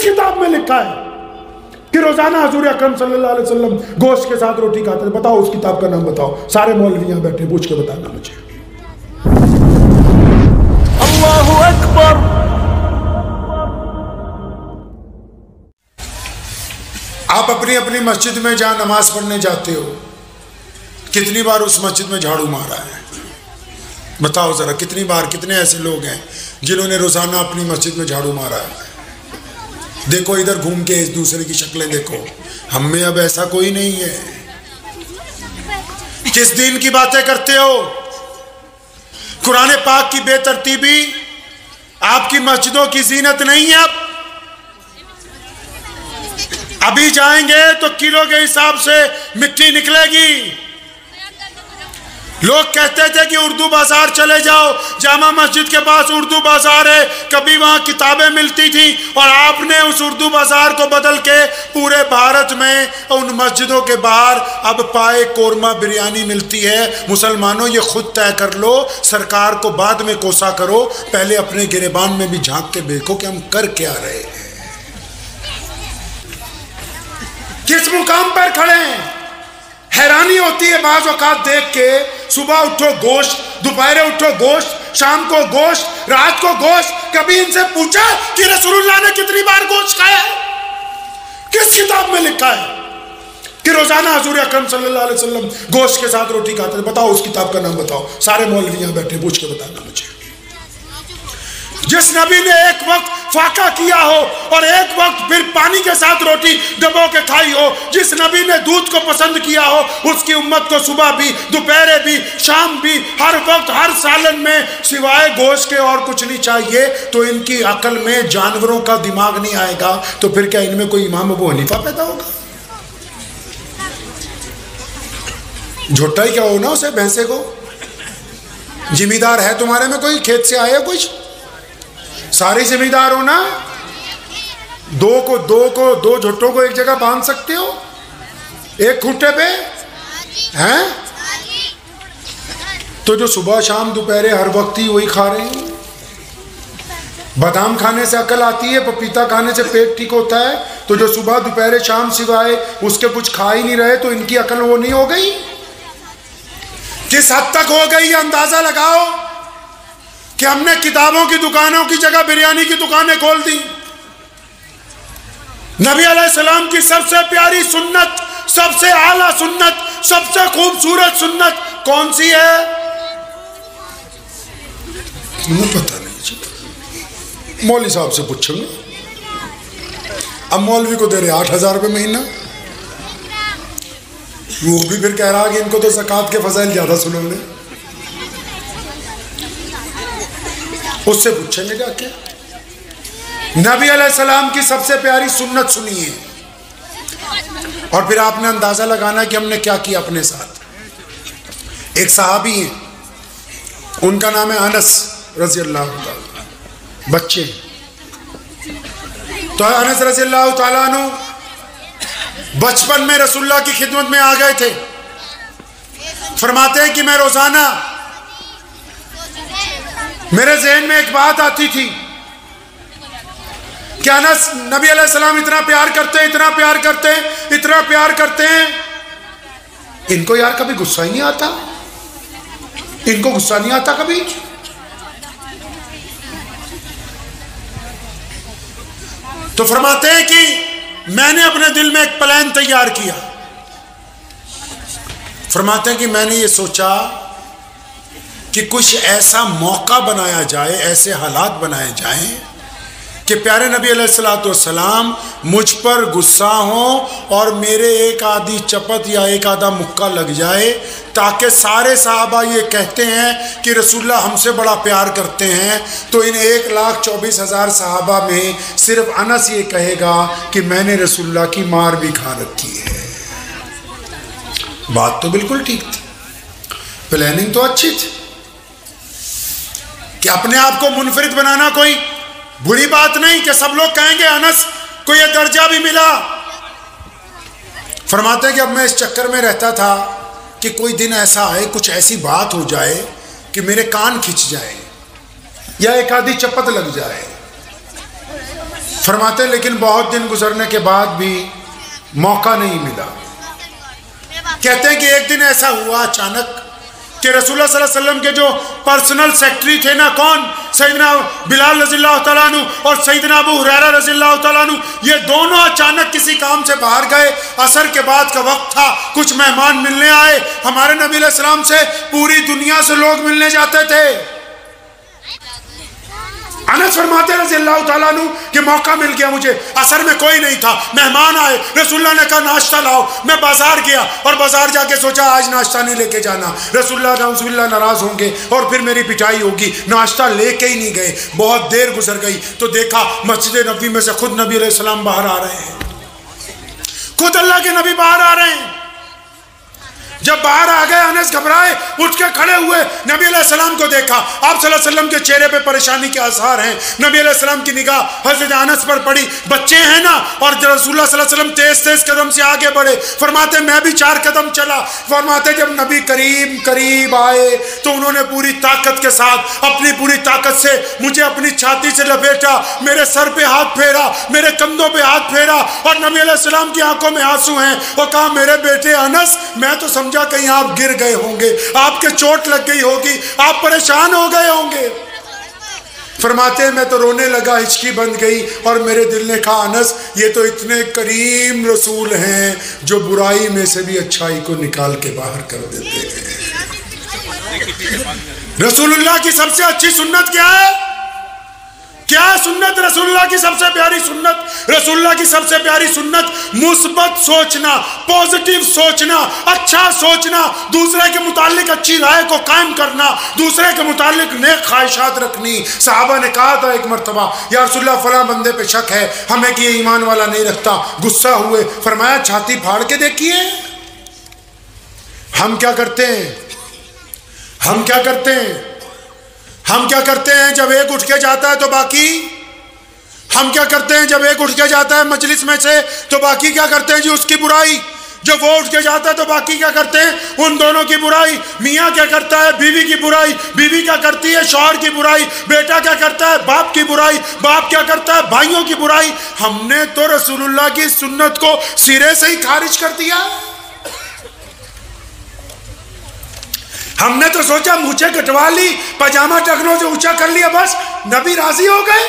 किस किताब में लिखा है कि रोजाना हुजूर अकरम सल्लल्लाहु अलैहि वसल्लम गोश्त के साथ रोटी खाते थे? बताओ उस किताब का नाम बताओ। सारे मौलवी यहां बैठे, पूछ के बताना मुझे। अल्लाहु अकबर। आप अपनी अपनी मस्जिद में जहां नमाज पढ़ने जाते हो, कितनी बार उस मस्जिद में झाड़ू मारा है? बताओ जरा, कितनी बार? कितने ऐसे लोग हैं जिन्होंने रोजाना अपनी मस्जिद में झाड़ू मारा है? देखो इधर घूम के, इस दूसरे की शक्लें देखो। हम में अब ऐसा कोई नहीं है। किस दीन की बातें करते हो? कुरान पाक की बेतरतीबी आपकी मस्जिदों की जीनत नहीं है। अब अभी जाएंगे तो किलो के हिसाब से मिट्टी निकलेगी। लोग कहते थे कि उर्दू बाजार चले जाओ, जामा मस्जिद के पास उर्दू बाजार है, कभी वहां किताबें मिलती थी, और आपने उस उर्दू बाजार को बदल के पूरे भारत में उन मस्जिदों के बाहर अब पाए कोरमा बिरयानी मिलती है। मुसलमानों, ये खुद तय कर लो, सरकार को बाद में कोसा करो, पहले अपने गिरेबान में भी झांक के देखो कि हम कर क्या रहे हैं, किस मुकाम पर खड़े हैं। हैरानी होती है बाज़ औक़ात देख के, सुबह उठो गोश्त, दोपहर उठो गोश्त, शाम को गोश्त, रात को गोश्त। कभी इनसे पूछा कि रसूलुल्लाह ने कितनी बार गोश्त खाया है? किस किताब में लिखा है कि रोजाना हुजूर अकरम सल्लल्लाहु अलैहि वसल्लम गोश्त के साथ रोटी खाते थे? बताओ उस किताब का नाम बताओ। सारे मौलवी यहां बैठे, पूछ के बताना मुझे। जिस नबी ने एक वक्त फाका किया हो और एक वक्त फिर पानी के साथ रोटी दबो के खाई हो, जिस नबी ने दूध को पसंद किया हो, उसकी उम्मत को सुबह भी, दोपहर भी, शाम भी, हर वक्त, हर सालन में सिवाय गोश्त के और कुछ नहीं चाहिए, तो इनकी अकल में जानवरों का दिमाग नहीं आएगा, तो फिर क्या इनमें कोई इमाम अबू हनीफा पैदा होगा? झुट्टा ही क्या हो ना उसे, भैंसे को। जिम्मेदार है तुम्हारे में कोई? खेत से आए कुछ? सारे जिम्मेदार हो ना? दो झुट्टों को एक जगह बांध सकते हो एक खूंटे पे हैं? तो जो सुबह शाम दोपहर हर वक्त ही वही खा रहे हैं। बादाम खाने से अकल आती है, पपीता खाने से पेट ठीक होता है, तो जो सुबह दोपहर शाम सिवाय उसके कुछ खा ही नहीं रहे, तो इनकी अकल वो नहीं हो गई? किस हद तक हो गई, अंदाजा लगाओ कि हमने किताबों की दुकानों की जगह बिरयानी की दुकानें खोल दी। नबी अलैहिस्सलाम की सबसे प्यारी सुन्नत, सबसे आला सुन्नत, सबसे खूबसूरत सुन्नत कौन सी है? मुझे पता नहीं, मौलवी साहब से पूछूंगा। अब मौलवी को दे रहे 8,000 रुपये महीना, वो भी फिर कह रहा कि इनको तो ज़कात के फज़ाइल ज्यादा सुनोगे। उससे पूछेंगे जाके। नबी अलैहिस्सलाम की सबसे प्यारी सुन्नत सुनिए, और फिर आपने अंदाजा लगाना कि हमने क्या किया अपने साथ। एक सहाबी हैं, उनका नाम है अनस रज़ियल्लाहु ताला, बच्चे। तो अनस रज़ियल्लाहु ताला अन्हु बचपन में रसूलुल्लाह की खिदमत में आ गए थे। फरमाते हैं कि मैं रोजाना, मेरे ज़हन में एक बात आती थी कि अनस, नबी अलैहिस्सलाम इतना प्यार करते हैं, इतना प्यार करते हैं, इतना प्यार करते हैं, इनको यार कभी गुस्सा ही नहीं आता? इनको गुस्सा नहीं आता कभी? तो फरमाते हैं कि मैंने अपने दिल में एक प्लान तैयार किया। फरमाते हैं कि मैंने ये सोचा कि कुछ ऐसा मौका बनाया जाए, ऐसे हालात बनाए जाएं कि प्यारे नबी अलैहिस्सलाम मुझ पर गुस्सा हो और मेरे एक आधी चपत या एक आधा मुक्का लग जाए, ताकि सारे साहबा ये कहते हैं कि रसूलुल्लाह हमसे बड़ा प्यार करते हैं, तो इन 1,24,000 साहबा में सिर्फ अनस ये कहेगा कि मैंने रसूलुल्लाह की मार भी खा रखी है। बात तो बिल्कुल ठीक थी, प्लानिंग तो अच्छी थी कि अपने आप को मुनफरिद बनाना कोई बुरी बात नहीं कि सब लोग कहेंगे अनस को ये दर्जा भी मिला। फरमाते हैं कि अब मैं इस चक्कर में रहता था कि कोई दिन ऐसा आए, कुछ ऐसी बात हो जाए कि मेरे कान खिंच जाए या एक आधी चपत लग जाए। फरमाते लेकिन बहुत दिन गुजरने के बाद भी मौका नहीं मिला। कहते हैं कि एक दिन ऐसा हुआ अचानक कि रसूलुल्लाह सल्लल्लाहु अलैहि वसल्लम के जो पर्सनल सेक्रेटरी थे ना, कौन, सैयदना बिलाल रज़ियल्लाहु तआला अन्हु और सैयदना अबू हुरैरा रज़ियल्लाहु तआला अन्हु, ये दोनों अचानक किसी काम से बाहर गए। असर के बाद का वक्त था, कुछ मेहमान मिलने आए। हमारे नबी अलैहि सलाम से पूरी दुनिया से लोग मिलने जाते थे। अनस फरमाते रज़ियल्लाहु तआला अन्हु कि मौका मिल गया मुझे, असर में कोई नहीं था, मेहमान आए, रसूलुल्लाह ने कहा नाश्ता लाओ। मैं बाजार गया और बाजार जाके सोचा आज नाश्ता नहीं लेके जाना, रसूलुल्लाह नाउज़ुबिल्लाह नाराज होंगे और फिर मेरी पिटाई होगी, नाश्ता लेके ही नहीं गए। बहुत देर गुजर गई तो देखा मस्जिद नबी में से खुद नबी अलैहि सलाम बाहर आ रहे हैं, खुद अल्लाह के नबी बाहर आ रहे हैं। जब बाहर आ गए अनस घबराए, उठ के खड़े हुए, नबी अलैहिस्सलाम को देखा। आप सल्लल्लाहु अलैहि वसल्लम के चेहरे पे परेशानी के आसार हैं। नबी अलैहिस्सलाम की निगाह हज़रत अनस पर पड़ी। बच्चे हैं ना, और रसूलुल्लाह सल्लल्लाहु अलैहि वसल्लम तेज तेज कदम से आगे बढ़े। फरमाते मैं भी 4 कदम चला। फरमाते जब नबी करीब आए तो उन्होंने पूरी ताकत के साथ, अपनी पूरी ताकत से मुझे अपनी छाती से लपेटा, मेरे सर पे हाथ फेरा, मेरे कंधों पे हाथ फेरा, और नबी अलैहिस्सलाम की आंखों में आंसू हैं। और कहा मेरे बेटे अनस, मैं तो समझा कहीं आप गिर गए होंगे, आपके चोट लग गई होगी, आप परेशान हो गए होंगे। फरमाते मैं तो रोने लगा, हिचकी बंद गई और मेरे दिल ने कहा अनस ये तो इतने करीम रसूल हैं जो बुराई में से भी अच्छाई को निकाल के बाहर कर देते हैं। रसूलुल्लाह की सबसे अच्छी सुन्नत क्या है? क्या सुन्नत रसूलुल्लाह की सबसे प्यारी सुन्नत? रसूलुल्लाह की सबसे प्यारी सुन्नत मुस्बत सोचना, पॉजिटिव सोचना, अच्छा सोचना, दूसरे के मुतालिक अच्छी राय को कायम करना, दूसरे के मुतालिक नेक ख्वाहिशात रखनी। सहाबा ने कहा था एक मरतबा या रसूलुल्लाह फला बंदे पे शक है, हमें कि ये ईमान वाला नहीं रखता। गुस्सा हुए, फरमाया छाती फाड़ के देखिए। हम क्या करते हैं? हम क्या करते हैं? हम क्या करते हैं जब एक उठ के जाता है तो बाकी? हम क्या करते हैं जब एक उठ के जाता है मजलिस में से तो बाकी क्या करते हैं जी? उसकी बुराई। जब वो उठ के जाता है तो बाकी क्या करते हैं? उन दोनों की बुराई। मियाँ क्या करता है? बीवी की बुराई। बीवी क्या करती है? शौहर की बुराई। बेटा क्या करता है? बाप की बुराई। बाप क्या करता है? भाइयों की बुराई। हमने तो रसूलुल्लाह की सुन्नत को सिरे से ही खारिज कर दिया। हमने तो सोचा मूछे कटवा ली, पजामा टखनों से ऊंचा कर लिया, बस नबी राजी हो गए।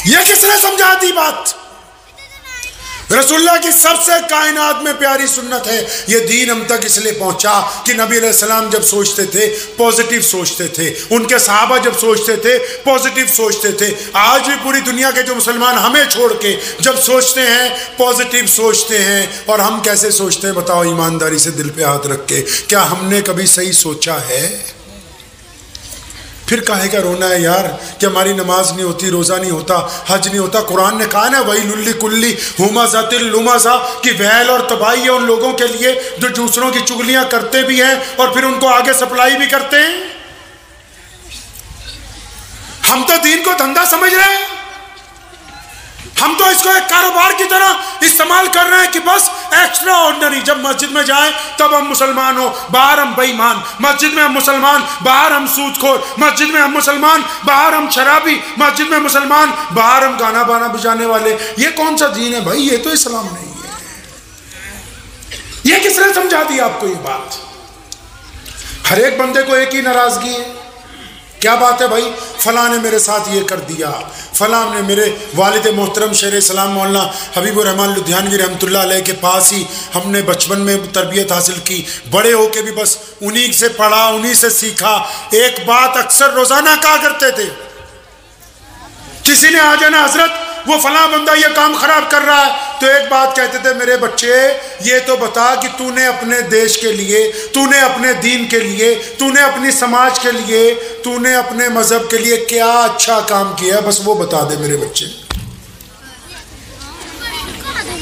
ये किसने समझा दी बात? रसूलुल्लाह की सबसे कायनात में प्यारी सुन्नत है। ये दीन हम तक इसलिए पहुंचा कि नबी अलैहिस्सलाम जब सोचते थे पॉजिटिव सोचते थे, उनके सहाबा जब सोचते थे पॉजिटिव सोचते थे। आज भी पूरी दुनिया के जो मुसलमान हमें छोड़ के जब सोचते हैं पॉजिटिव सोचते हैं। और हम कैसे सोचते हैं बताओ ईमानदारी से दिल पे हाथ रख के? क्या हमने कभी सही सोचा है? फिर काहे का रोना है यार कि हमारी नमाज नहीं होती, रोज़ा नहीं होता, हज नहीं होता। कुरान ने कहा ना वही लुल्ली कुल्ली हुमाज़ातिल लुमाज़ा कि वैल और तबाही है उन लोगों के लिए जो दूसरों की चुगलियां करते भी हैं और फिर उनको आगे सप्लाई भी करते हैं। हम तो दीन को धंधा समझ रहे हैं, हम तो इसको एक कारोबार की तरह इस्तेमाल कर रहे हैं कि बस एक्स्ट्रा ऑर्डिनरी। जब मस्जिद में जाएं तब हम मुसलमान हो, बाहर हम बेईमान। मस्जिद में हम मुसलमान, बाहर हम सूदखोर। मस्जिद में हम मुसलमान, बाहर हम शराबी। मस्जिद में मुसलमान, बाहर हम गाना बाना बजाने वाले। ये कौन सा दीन है भाई? ये तो इस्लाम नहीं है। ये किसने समझा दी आपको ये बात? हर एक बंदे को एक ही नाराजगी है। क्या बात है भाई? फलां ने मेरे साथ ये कर दिया, फलां ने मेरे वालिद मोहतरम शेर सलाम मौलाना हबीबुर रहमान लुधियानवी रहमतुल्लाह अलैह के पास ही हमने बचपन में तरबियत हासिल की। बड़े होके भी बस उन्हीं से पढ़ा, उन्हीं से सीखा। एक बात अक्सर रोज़ाना कहा करते थे, किसी ने आ जाना हजरत वो फलां बंदा ये काम खराब कर रहा है, तो एक बात कहते थे मेरे बच्चे ये तो बता कि तूने अपने देश के लिए, तूने अपने दीन के लिए, तूने अपनी समाज के लिए, तूने अपने मजहब के लिए क्या अच्छा काम किया, बस वो बता दे मेरे बच्चे।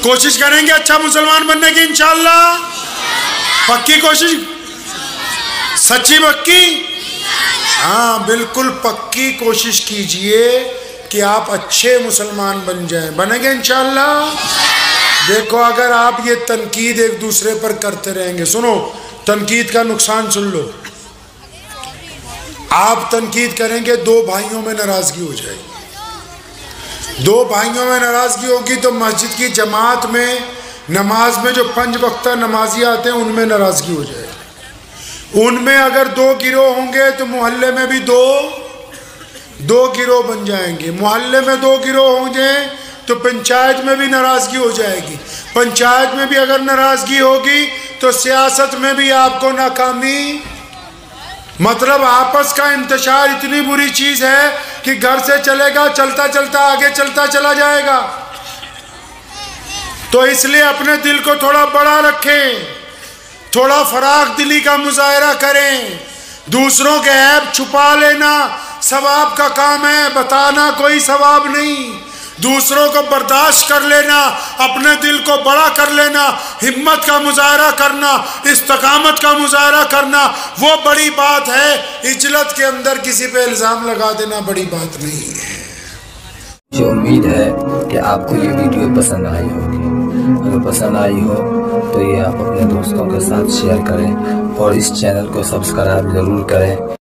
कोशिश करेंगे अच्छा मुसलमान बनने की इंशाअल्लाह। पक्की कोशिश, सच्ची पक्की? हाँ बिल्कुल पक्की कोशिश कीजिए कि आप अच्छे मुसलमान बन जाएं। बनेंगे इंशाअल्लाह। देखो अगर आप ये तनकीद एक दूसरे पर करते रहेंगे, सुनो तनकीद का नुकसान सुन लो। आप तनकीद करेंगे, दो भाइयों में नाराजगी हो जाएगी। दो भाइयों में नाराज़गी होगी तो मस्जिद की जमात में नमाज में जो 5 वक्ता नमाजी आते हैं उनमें नाराज़गी हो जाएगी। उनमें अगर 2 गिरोह होंगे तो मोहल्ले में भी दो गिरोह बन जाएंगे। मोहल्ले में 2 गिरोह होंगे तो पंचायत में भी नाराज़गी हो जाएगी। पंचायत में भी अगर नाराज़गी होगी तो सियासत में भी आपको नाकामी, मतलब आपस का इंतशार इतनी बुरी चीज़ है कि घर से चलेगा, चलता चलता आगे चलता चला जाएगा। तो इसलिए अपने दिल को थोड़ा बड़ा रखें, थोड़ा फराख दिली का मुजाहरा करें। दूसरों के ऐब छुपा लेना सवाब का काम है, बताना कोई सवाब नहीं। दूसरों को बर्दाश्त कर लेना, अपने दिल को बड़ा कर लेना, हिम्मत का मुजाहरा करना, इस्तकामत का मुजाहरा करना, वो बड़ी बात है। इजलत के अंदर किसी पे इल्ज़ाम लगा देना बड़ी बात नहीं है। मुझे उम्मीद है कि आपको ये वीडियो पसंद आई होगी। अगर पसंद आई हो तो ये आप अपने दोस्तों के साथ शेयर करें और इस चैनल को सब्सक्राइब ज़रूर करें।